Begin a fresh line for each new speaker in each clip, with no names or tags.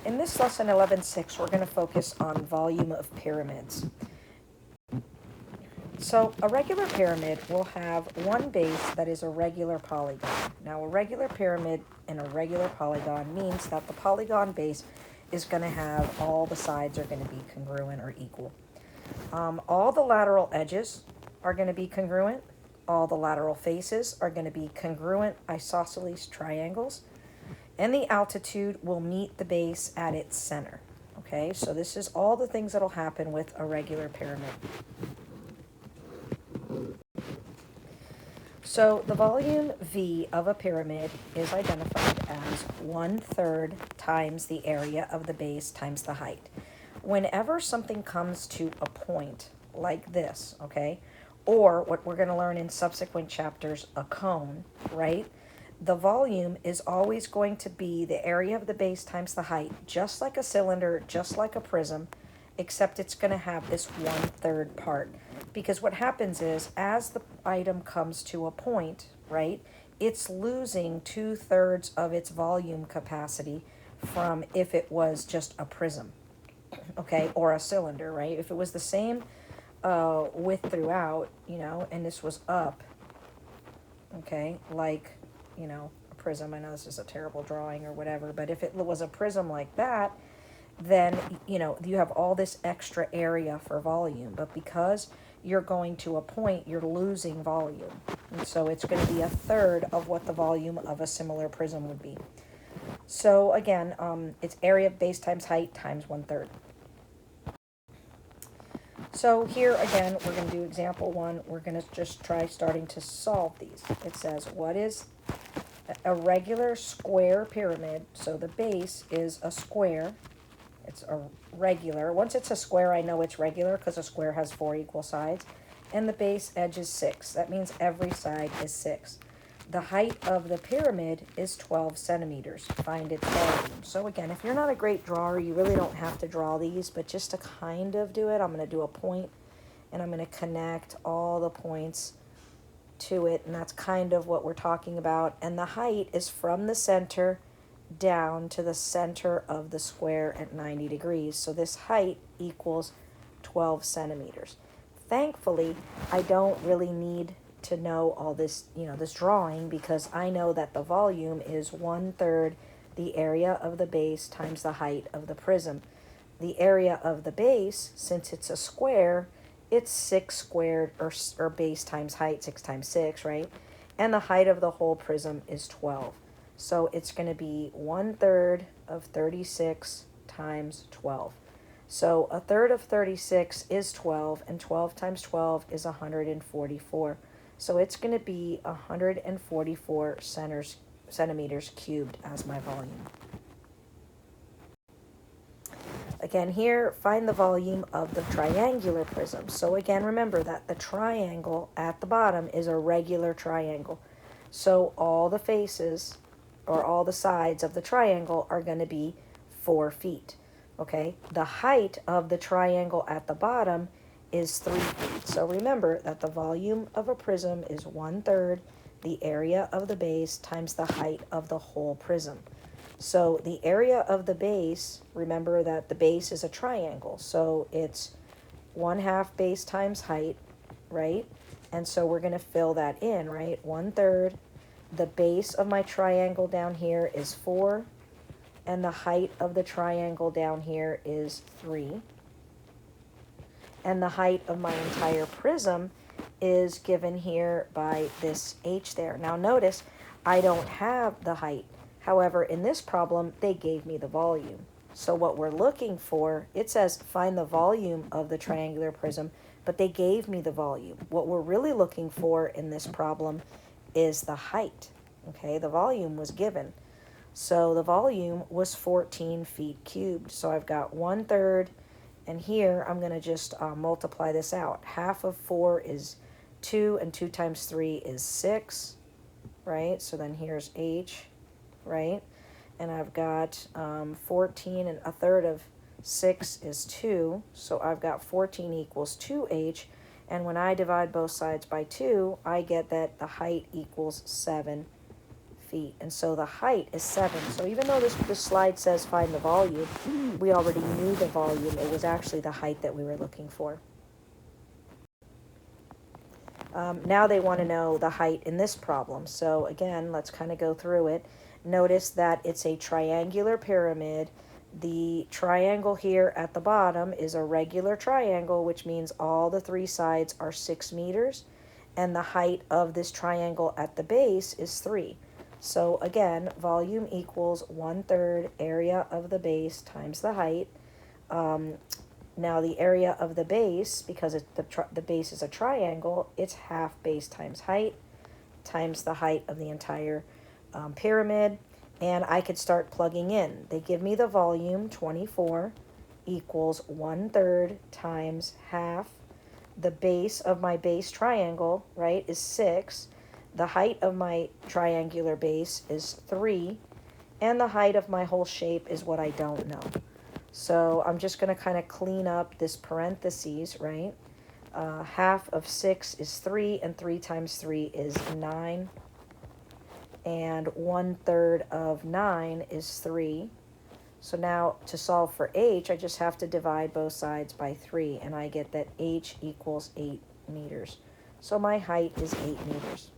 In this lesson 11.6, we're going to focus on volume of pyramids. So a regular pyramid will have one base that is a regular polygon. Now a regular pyramid and a regular polygon means that the polygon base is going to have all the sides are going to be congruent or equal. All the lateral edges are going to be congruent. All the lateral faces are going to be congruent isosceles triangles. And the altitude will meet the base at its center. Okay, so this is all the things that will happen with a regular pyramid. So the volume V of a pyramid is identified as 1/3 times the area of the base times the height. Whenever something comes to a point like this, okay, or what we're going to learn in subsequent chapters, a cone, right? The volume is always going to be the area of the base times the height, just like a cylinder, just like a prism, except it's going to have this 1/3 part. Because what happens is, as the item comes to a point, right, it's losing 2/3 of its volume capacity from if it was just a prism, okay, or a cylinder, right? If it was the same width throughout, and this was up, okay, like, a prism. I know this is a terrible drawing or whatever, but if it was a prism like that, then, you have all this extra area for volume. But because you're going to a point, you're losing volume. And so it's going to be 1/3 of what the volume of a similar prism would be. So again, it's area of base times height times 1/3. So here again, we're going to do example 1. We're going to just try starting to solve these. It says, what is a regular square pyramid? So the base is a square. It's a regular. Once it's a square, I know it's regular because a square has 4 equal sides. And the base edge is 6. That means every side is 6. The height of the pyramid is 12 centimeters. Find its volume. So again, if you're not a great drawer, you really don't have to draw these, but just to kind of do it, I'm going to do a point, and I'm going to connect all the points to it, and that's kind of what we're talking about. And the height is from the center down to the center of the square at 90 degrees. So this height equals 12 centimeters. Thankfully, I don't really need to know all this, this drawing, because I know that the volume is 1/3 the area of the base times the height of the prism. The area of the base, since it's a square, it's 6 squared, or base times height, 6 times 6, right? And the height of the whole prism is 12. So it's going to be 1/3 of 36 times 12. So 1/3 of 36 is 12, and 12 times 12 is 144. So it's going to be 144 centimeters cubed as my volume. Again, here, find the volume of the triangular prism. So again, remember that the triangle at the bottom is a regular triangle. So all the faces, or all the sides of the triangle, are going to be 4 feet. Okay? The height of the triangle at the bottom is 3 feet. So remember that the volume of a prism is 1/3 the area of the base times the height of the whole prism. So the area of the base, remember that the base is a triangle. So it's 1/2 base times height, right? And so we're going to fill that in, right? 1/3. The base of my triangle down here is 4. And the height of the triangle down here is 3. And the height of my entire prism is given here by this h there. Now notice, I don't have the height. However, in this problem, they gave me the volume. So what we're looking for, it says find the volume of the triangular prism, but they gave me the volume. What we're really looking for in this problem is the height. Okay, the volume was given. So the volume was 14 feet cubed. So I've got 1/3, and here I'm going to just multiply this out. 1/2 of 4 is 2, and 2 times 3 is 6, right? So then here's h, right? And I've got 14, and 1/3 of 6 is 2. So I've got 14 equals 2h. And when I divide both sides by 2, I get that the height equals 7 feet. And so the height is 7. So even though this slide says find the volume, we already knew the volume. It was actually the height that we were looking for. Now they want to know the height in this problem. So again, let's kind of go through it. Notice that it's a triangular pyramid. The triangle here at the bottom is a regular triangle, which means all the 3 sides are 6 meters. And the height of this triangle at the base is 3. So again, volume equals 1/3 area of the base times the height. Now the area of the base, because the base is a triangle, it's half base times height times the height of the entire pyramid. And I could start plugging in. They give me the volume, 24, equals 1/3 times half. The base of my base triangle, right, is 6. The height of my triangular base is 3. And the height of my whole shape is what I don't know. So I'm just going to kind of clean up this parentheses, right? Half of 6 is 3, and 3 times 3 is 9. And 1/3 of 9 is 3. So now to solve for h, I just have to divide both sides by 3, and I get that h equals 8 meters. So my height is 8 meters.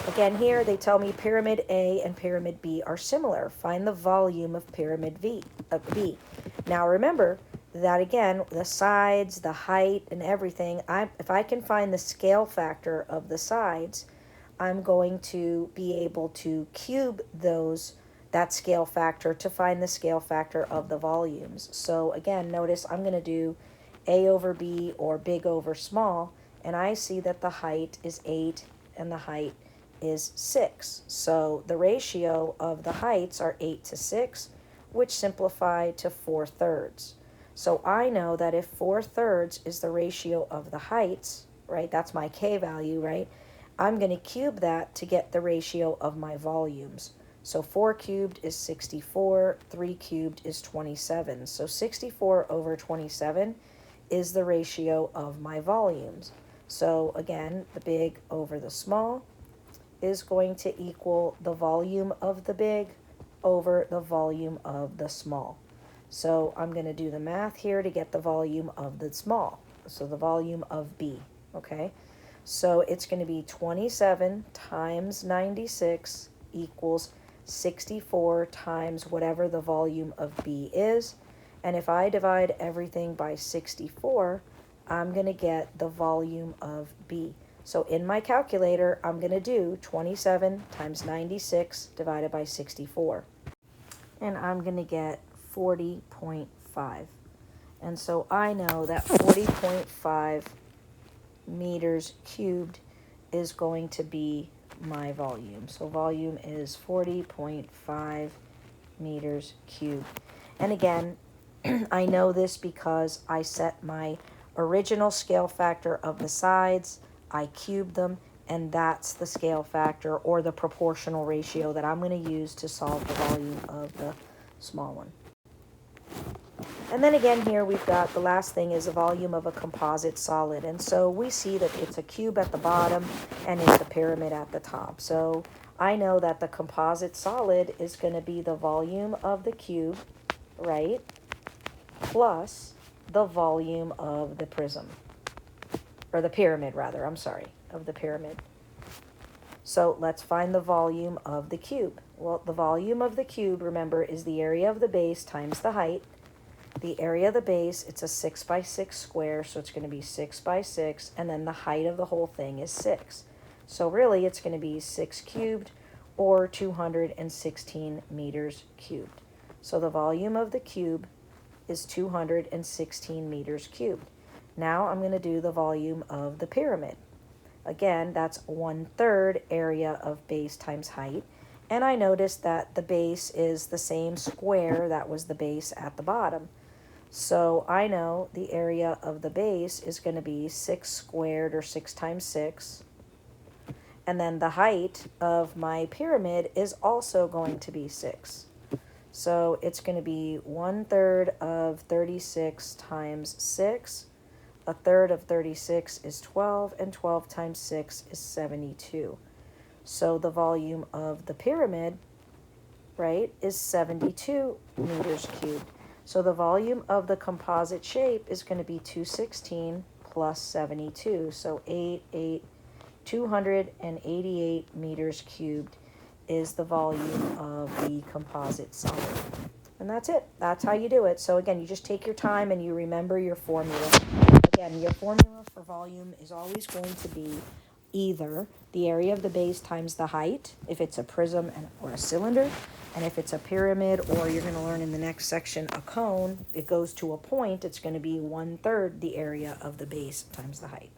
Again, here they tell me Pyramid A and Pyramid B are similar. Find the volume of Pyramid B. Now remember that, again, the sides, the height, and everything, if I can find the scale factor of the sides, I'm going to be able to cube that scale factor to find the scale factor of the volumes. So again, notice I'm going to do A over B, or big over small, and I see that the height is 8 and the height is 6. So the ratio of the heights are 8 to 6, which simplify to 4/3. So I know that if 4/3 is the ratio of the heights, right, that's my K value, right, I'm going to cube that to get the ratio of my volumes. So 4 cubed is 64, 3 cubed is 27. So 64 over 27 is the ratio of my volumes. So again, the big over the small is going to equal the volume of the big over the volume of the small. So I'm going to do the math here to get the volume of the small. So the volume of B, okay? So it's going to be 27 times 96 equals 64 times whatever the volume of B is. And if I divide everything by 64, I'm going to get the volume of B. So in my calculator, I'm going to do 27 times 96 divided by 64. And I'm going to get 40.5. And so I know that 40.5 meters cubed is going to be my volume. So volume is 40.5 meters cubed. And again, I know this because I set my original scale factor of the sides, I cubed them, and that's the scale factor or the proportional ratio that I'm going to use to solve the volume of the small one. And then again here we've got the last thing is the volume of a composite solid. And so we see that it's a cube at the bottom and it's a pyramid at the top. So I know that the composite solid is going to be the volume of the cube, right, plus the volume of the prism. Or the pyramid, rather, I'm sorry, of the pyramid. So let's find the volume of the cube. Well, the volume of the cube, remember, is the area of the base times the height. The area of the base, it's a 6 by 6 square, so it's going to be 6 by 6, and then the height of the whole thing is 6. So really, it's going to be 6 cubed, or 216 meters cubed. So the volume of the cube is 216 meters cubed. Now I'm going to do the volume of the pyramid. Again, that's 1/3 area of base times height. And I noticed that the base is the same square that was the base at the bottom. So I know the area of the base is going to be 6 squared, or 6 times 6. And then the height of my pyramid is also going to be 6. So it's going to be 1/3 of 36 times 6, a third of 36 is 12, and 12 times 6 is 72. So the volume of the pyramid, right, is 72 meters cubed. So the volume of the composite shape is going to be 216 plus 72. So 288 meters cubed is the volume of the composite solid. And that's it. That's how you do it. So again, you just take your time and you remember your formula. Again, your formula for volume is always going to be either the area of the base times the height, if it's a prism or a cylinder, and if it's a pyramid, or you're going to learn in the next section, a cone, it goes to a point, it's going to be 1/3 the area of the base times the height.